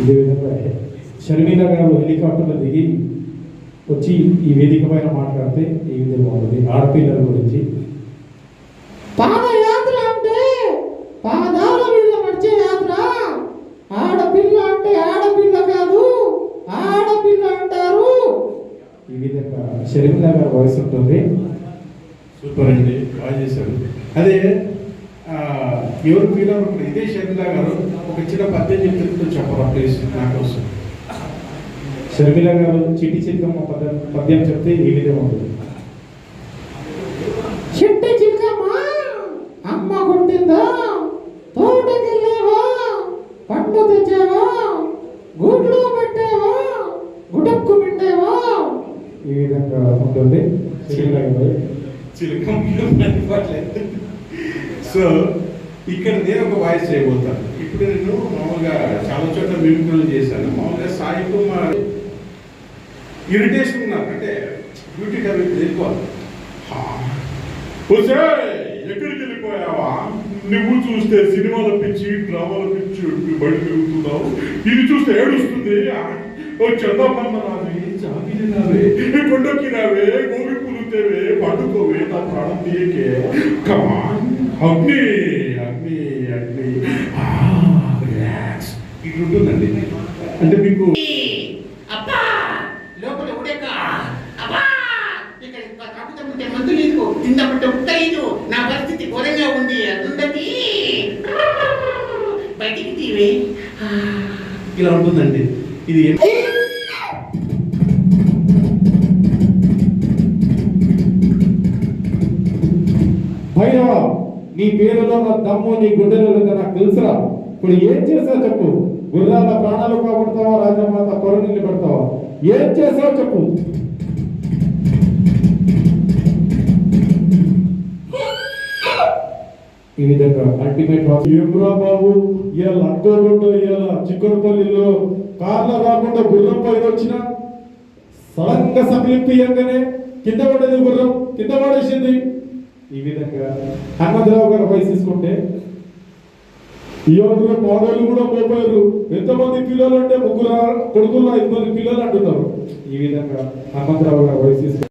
ఇదే విధంగా షర్మిల గారు హెలికాప్టర్లో దిగి వచ్చి ఈ వేదిక పైన మాట్లాడితే ఈ విధంగా ఉంటుంది ఆడపిల్లల గురించి. పాదయాత్ర అంటే పాదాల మీద నడిచే యాత్ర. ఆడపిల్ల అంటే ఆడపిల్ల కాదు, ఆడపిల్ల అంటారు. ఈ విధంగా షర్మిల గారు వాయిస్ ఉంటుంది. సూపర్ అండి, బాగా చేశారు. అదే ఎవరు ఫీల్ అవ్వకుండా ఇదే షర్మిల గారు ఒక చిన్న పద్యం చెప్తే చెప్పరా ప్లీజ్ నా కోసం. షర్మిల గారు చిట్టి చిక్కమ్మ పద్యం చెప్తే ఈ విధంగా ఉంటుంది. చిట్టి చిక్కమ్మ అమ్మ కొట్టిందా, తోటకెళ్ళావా, పండు తెచ్చావా, గుడ్లు పెట్టావా, గుడక్కు మిండేవా. ఈ విధంగా ఉంటుంది షర్మిల గారు. సో ఇక్కడ నేను ఒక వాయిస్ చేయబోతాను. ఇప్పుడు నేను మామూలుగా చాలా చోట్ల మిమిక్రీలు చేశాను. మామూలుగా సాయి కుమార్ ఇరిటేషన్ ఉన్నారు అంటే బ్యూటీ డబ్బు వెళ్ళిపోవాలి. ఎక్కడికి వెళ్ళిపోయావా? నువ్వు చూస్తే సినిమాల పిచ్చి, డ్రామాల పిచ్చి బయట తిరుగుతున్నావు. ఇది చూస్తే ఏడుస్తుంది. చందమ్మ రావే, జాబిలి రావే, కొండకి రావే, గోవి పులుతేవే, పండుకోవే, నా ప్రాణం తీయకే. కమాన్ అగ్ని అగ్ని అగ్ని రిలాక్స్ ఇట్లుంటుందండి. అంటే మీకు లోపల ఉడక అబ్బా ఇక్కడ కాపుతుంటే మందు లేదు, తిందమంటే ఉక్క లేదు. నా పరిస్థితి ఘోరంగా ఉంది. అదుందది బయటికి తీవే ఇలా ఉంటుందండి. ఇది భయ్యా, నీ పేరులో నా దమ్ము, నీ గుండెలో నాకు తెలుసురా. ఇప్పుడు ఏం చేసావు చెప్పు. గుర్రాల ప్రాణాలు కాపాడుతావా, రాజమాత కొర నిలబెడతావా? ఏం చేసావు చెప్పు. ఈ విధంగా అల్టిమేట్ ఏమ్రా బాబు, ఇవాళ అనుకోకుండా ఇవాళ చిక్కడపల్లిలో కార్లో రాకుండా గుర్రం పైన వచ్చిన సడన్ గా సఫలింపియంగానే కింద పడేది, గుర్రం కింద పడేసింది. ఈ విధంగా హనుమంతరావు గారు వయసు తీసుకుంటే ఈ రోజులో మోడళ్ళు కూడా పోపోయారు. ఎంతమంది పిల్లలు అంటే ముగ్గురు కొడుకుల్లో 5 మంది పిల్లలు అంటున్నారు. ఈ విధంగా హనుమంతరావు గారు వయసు